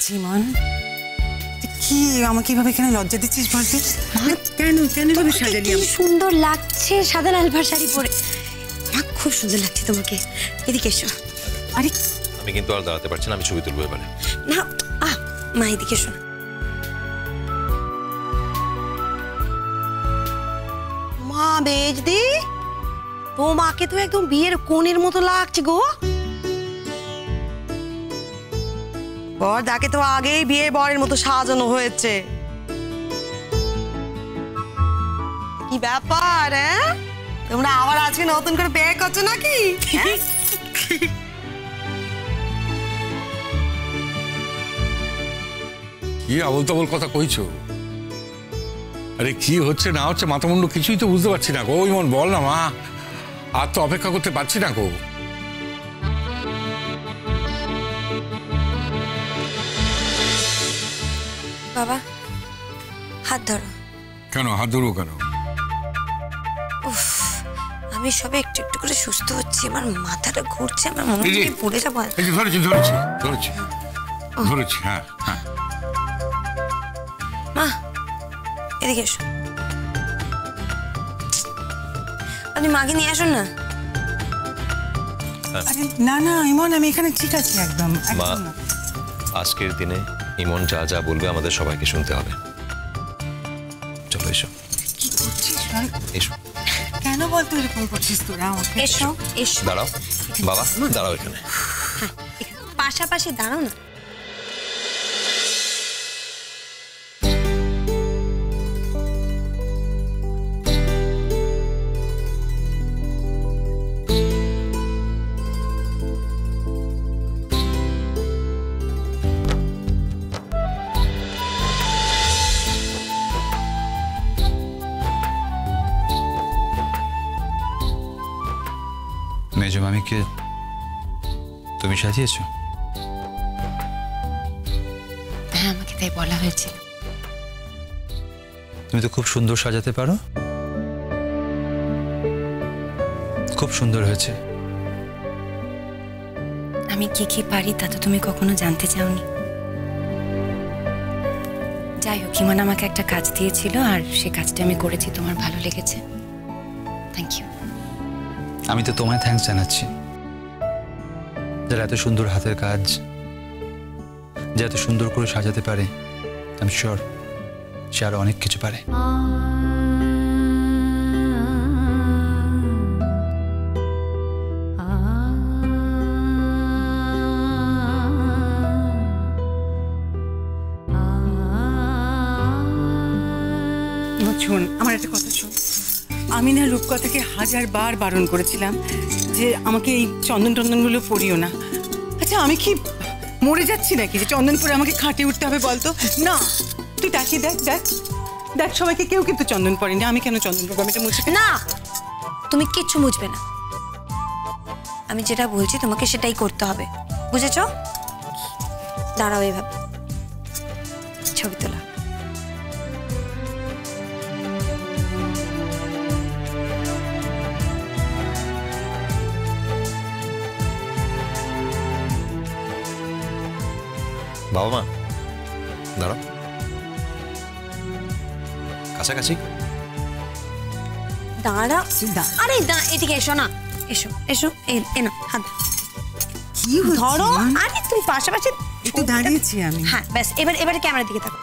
লাগছে মন। কি আমাকে এভাবে এখানে লজ্জা দিচ্ছিস বলতে? কেন কেন এভাবে সাজালি? কি সুন্দর লাগছে সাদা লালভার শাড়ি পরে, খুব সুন্দর লাগছে তোমাকে। এদিকে এসো। আরে আমি কিন্তু আর দাঁড়াতে পারছি না, আমি ছবি তুলবো এবারে। না মা এদিকে এসো। মা বেজদি, তোমাকে তো একদম বিয়ের কোণের মতো লাগছে গো। বর তাকে তো আগেই বিয়ের বরের মতো সাজানো হয়েছে। কি ব্যাপার তোমরা আবার আজকে নতুন করে বিয়ে করছো নাকি? কি আবল তাবল কথা কইছো? আরে কি হচ্ছে না হচ্ছে মাথা মুন্ডু কিছুই তো বুঝতে পারছি না গো। ইমন বল না মা, আর তো অপেক্ষা করতে পারছি না গো। বাবা হাত ধরো। কেন হাত ধরবো কেন? আমি সবে একটু একটু করে সুস্থ হচ্ছি, আমার মাথাটা ঘুরছে, আমার মনে হচ্ছে পড়ে যাবো। ধরেছি ধরেছি ধরেছি ধরেছি। হ্যাঁ হ্যাঁ মা এদিকে এসো, আপনি মাকে নিয়ে আসুন না। আরে না না ইমন, আমি এখানে ঠিক আছি একদম। মা আজকের দিনে ইমন যা যা বলবে আমাদের সবাইকে শুনতে হবে। চলো এসো। কি করছিস? এসো। কেন বলতো এরকম করছিস তোরা? এসো এসো। দাঁড়াও বাবা, দাঁড়াও এখানে। পাশাপাশি দাঁড়াও না। মেজো মামিকে তুমি সাজিয়েছো? হ্যাঁ আমাকে তাই বলা হয়েছে। তুমি তো খুব সুন্দর সাজাতে পারো, খুব সুন্দর হয়েছে। আমি কি কি পারি তা তো তুমি কখনো জানতে চাওনি। যাই হোক, ইমন আমাকে একটা কাজ দিয়েছিল আর সে কাজটা আমি করেছি, তোমার ভালো লেগেছে, থ্যাংক ইউ। আমি তো তোমায় থ্যাঙ্কস জানাচ্ছি, যারা এত সুন্দর হাতের কাজ, যে এত সুন্দর করে সাজাতে পারে। আমি শিওর সে আরো অনেক কিছু পারে। শোন আমার একটা কথা শোন, আমি না রূপকথাকে 1000 বার বারণ করেছিলাম যে আমাকে এই চন্দন টন্দনগুলো পরিও না। আচ্ছা আমি কি মরে যাচ্ছি নাকি যে চন্দন পরে আমাকে খাটে উঠতে হবে বলতো? না তুই তাকিয়ে দেখ দেখ দেখ, সবাইকে কেউ কিন্তু চন্দন পরেনি, আমি কেন চন্দন পরবো? আমি এটা মুছে না, তুমি কিচ্ছু বুঝবে না। আমি যেটা বলছি তোমাকে সেটাই করতে হবে, বুঝেছো? দাঁড়াও এভাবে, ছবি তোলা। বাবা মা দাঁড়াও, কাছাকাছি দাঁড়া। আরে এদিকে এসো না, এসো এসো, এনো হাত কি ধরো। আরে তুমি পাশাপাশি একটু দাঁড়িয়েছি আমি। হ্যাঁ ব্যাস, এবারে ক্যামেরার দিকে তাকো।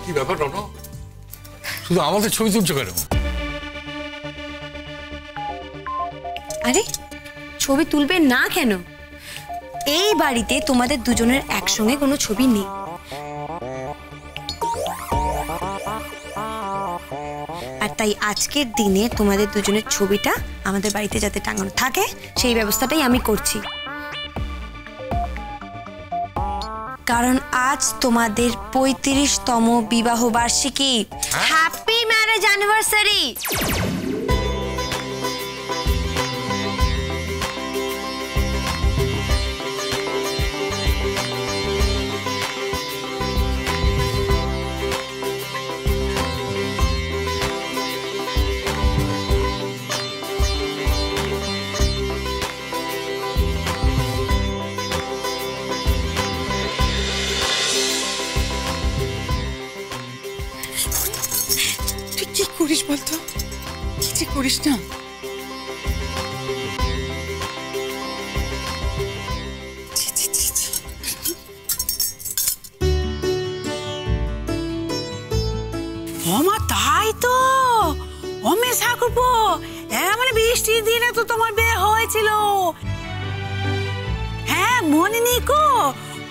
কি ব্যাপার রনো, শুধু আমাদের ছবি তুলছো কেন? আরে ছবি তুলবে না কেন? এই বাড়িতে তোমাদের দুজনের একসঙ্গে কোনো ছবি নেই। আর তাই আজকের দিনে তোমাদের দুজনের ছবিটা আমাদের বাড়িতে যাতে টাঙানো থাকে সেই ব্যবস্থাটাই আমি করছি। কারণ আজ তোমাদের 35তম বিবাহ বার্ষিকী। Happy marriage anniversary. বলতো? কি যে করিস না। ছি, ছি, ছি, ছি। ওমা তাই তো, ওমে ঠাকুরপো, এমন বৃষ্টির দিনে তো তোমার বিয়ে হয়েছিল। হ্যাঁ মনে নেই কো?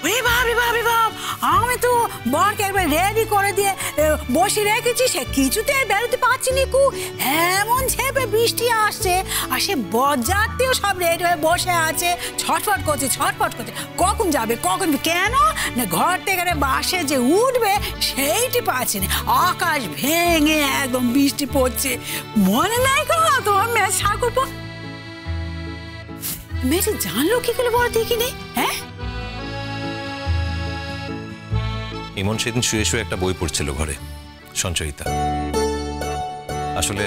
ওরে বাপ রে বাপ রে বাপ, আমি তো বরকে একবার রেডি করে দিয়ে বসে রেখেছি, সে কিছুতে বেরোতে পারছি নি কু। এমন ঝেপে বৃষ্টি আসছে, আর সে বরযাত্রীও সব রেডি হয়ে বসে আছে, ছটফট করছে ছটফট করছে, কখন যাবে কখন, কেন না ঘর থেকে বাসে যে উঠবে সেইটি পাচ্ছে না, আকাশ ভেঙে একদম বৃষ্টি পড়ছে। মনে নাই গো তোমার মেয়ে ঠাকুরপো? মেয়েটি জানলো কি করে বড় দেখিনি? হ্যাঁ ইমন সেদিন শুয়ে শুয়ে একটা বই পড়ছিল ঘরে, সঞ্চয়িতা। আসলে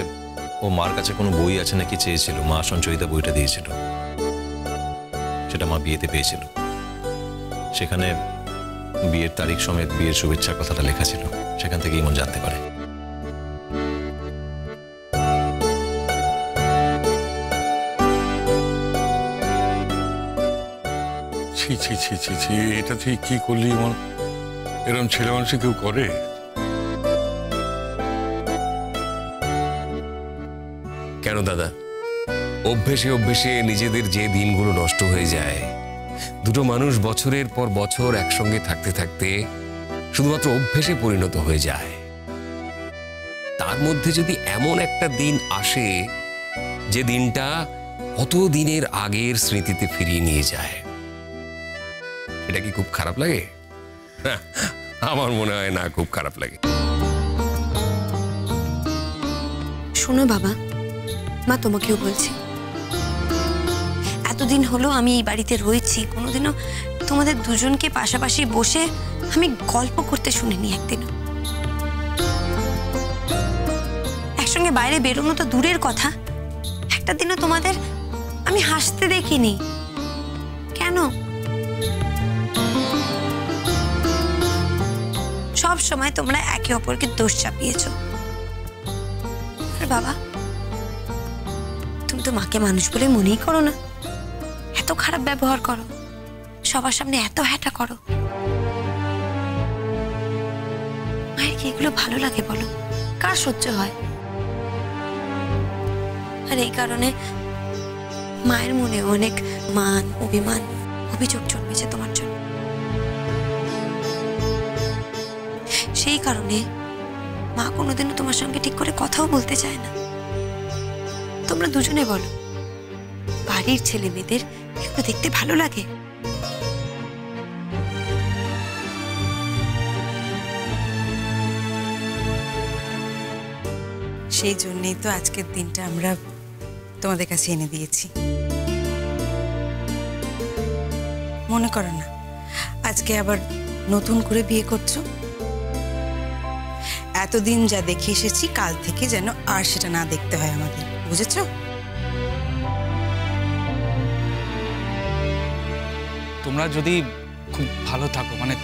ও মার কাছে কোনো বই আছে নাকি চেয়েছিল, মা সঞ্চয়িতা বইটা দিয়েছিল, সেটা মা বিয়েতে পেয়েছিল। সেখানে বিয়ের তারিখ সমেত বিয়ের শুভেচ্ছার কথাটা লেখা ছিল, সেখান থেকে ইমন জানতে পারে। ছি ছি ছি ছি ছি, এটা তুই কি করলি ইমন? এরকম ছেলে মানুষ কেউ করে? কেন দাদা, অভ্যেসে অভ্যেসে নিজেদের যে দিনগুলো নষ্ট হয়ে যায়, দুটো মানুষ বছরের পর বছর একসঙ্গে থাকতে থাকতে শুধুমাত্র অভ্যেসে পরিণত হয়ে যায়। তার মধ্যে যদি এমন একটা দিন আসে যে দিনটা কত দিনের আগের স্মৃতিতে ফিরিয়ে নিয়ে যায়, এটা কি খুব খারাপ লাগে? আমার মনে হয় না, খুব খারাপ লাগে। শোনো বাবা, মা তোমাকেও বলছি, এতদিন হলো আমি এই বাড়িতে রয়েছি, কোনোদিনও তোমাদের দুজনকে পাশাপাশি বসে আমি গল্প করতে শুনিনি একদিনও। একসঙ্গে বাইরে বেরোনো তো দূরের কথা, একটা দিনও তোমাদের আমি হাসতে দেখিনি। কেন? সব সময় তোমরা একে অপরকে দোষ চাপিয়েছো। আর বাবা, তুমি তো মাকে মানুষ বলে মনেই করো না, এত খারাপ ব্যবহার করো, সবার সামনে এত হ্যাটা করো। মায়ের কি এগুলো ভালো লাগে বলো? কার সহ্য হয়? আর এই কারণে মায়ের মনে অনেক মান, অভিমান, অভিযোগ জন্মেছে তোমার জন্য। সেই কারণে মা কোনোদিনও তোমার সঙ্গে ঠিক করে কথাও বলতে চায় না। তোমরা দুজনে বলো, বাড়ির ছেলে মেয়েদের এগুলো দেখতে ভালো লাগে? সেই জন্যই তো আজকের দিনটা আমরা তোমাদের কাছে এনে দিয়েছি। মনে করো না আজকে আবার নতুন করে বিয়ে করছো? এতদিন যা দেখে এসেছি, কাল থেকে যেন আর সেটা না দেখতে হয় আমাদের, বুঝেছো? তোমরা যদি খুব ভালো থাকো, মানে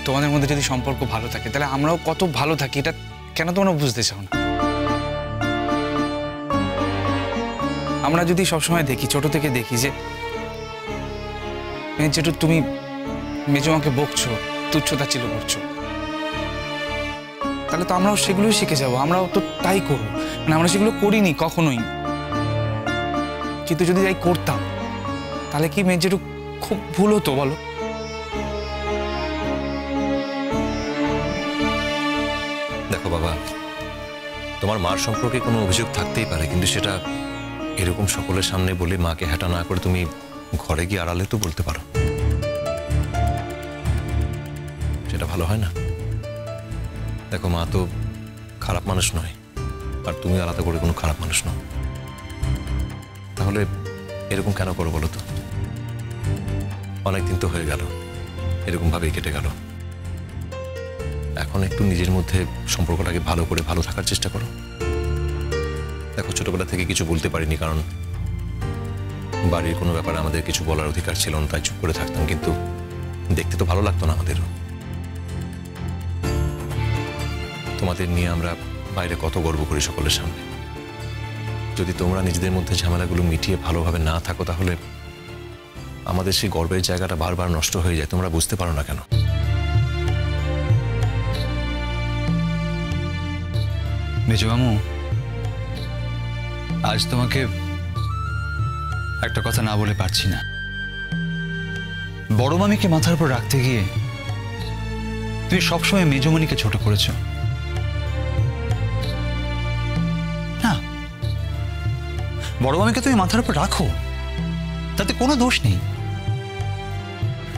তোমাদের মধ্যে যদি সম্পর্ক ভালো থাকে, তাহলে আমরাও কত ভালো থাকি, এটা কেন তোমরা বুঝতে চাও না? আমরা যদি সবসময় দেখি, ছোট থেকে দেখি যে যেটু তুমি মেজমাকে বকছো, তুচ্ছতাচ্ছিল্য করছো, তাহলে তো আমরাও সেগুলোই শিখে যাবো, আমরাও তো তাই করবো। মানে আমরা সেগুলো করিনি কখনোই, কিন্তু যদি তাই করতাম তাহলে কি মেজেটু খুব ভুল হতো বলো? দেখো বাবা, তোমার মার সম্পর্কে কোনো অভিযোগ থাকতেই পারে, কিন্তু সেটা এরকম সকলের সামনে বলে মাকে হ্যাটা না করে তুমি ঘরে গিয়ে আড়ালে তো বলতে পারো, সেটা ভালো হয় না? দেখো, মা তো খারাপ মানুষ নয়, আর তুমি আলাদা করে কোনো খারাপ মানুষ নও, তাহলে এরকম কেন করো বলো তো? অনেকদিন তো হয়ে গেল, এরকম ভাবেই কেটে গেল। এখন একটু নিজের মধ্যে সম্পর্কটাকে ভালো করে ভালো থাকার চেষ্টা করো। দেখো, ছোটবেলা থেকে কিছু বলতে পারিনি, কারণ বাড়ির কোনো ব্যাপারে আমাদের কিছু বলার অধিকার ছিল না, তাই চুপ করে থাকতাম, কিন্তু দেখতে তো ভালো লাগতো না আমাদেরও। তোমাদের নিয়ে আমরা বাইরে কত গর্ব করি সকলের সামনে। যদি তোমরা নিজেদের মধ্যে ঝামেলাগুলো মিটিয়ে ভালোভাবে না থাকো তাহলে আমাদের সেই গর্বের জায়গাটা বারবার নষ্ট হয়ে যায়। তোমরা বুঝতে পারো না কেন? মেজো মামু, আজ তোমাকে একটা কথা না বলে পারছি না। বড় মামিকে মাথার উপর রাখতে গিয়ে তুমি সবসময় মেজমণিকে ছোট করেছ। না, বড় মামিকে তুমি মাথার উপর রাখো, তাতে কোনো দোষ নেই।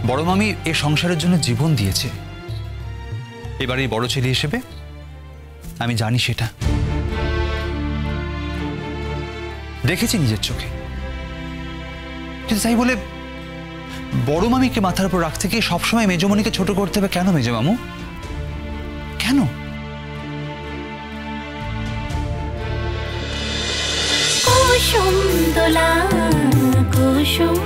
বড় মামি এ সংসারের জন্য জীবন দিয়েছে। এবার এই বড় ছেলে হিসেবে আমি জানি সেটা, দেখেছি নিজের চোখে। কিন্তু তাই বলে বড় মামিকে মাথার উপর রাখতে গিয়ে সবসময় মেজমণিকে ছোট করতে হবে কেন মেজো মামু? কেন? কুসুম দোলা কুসুম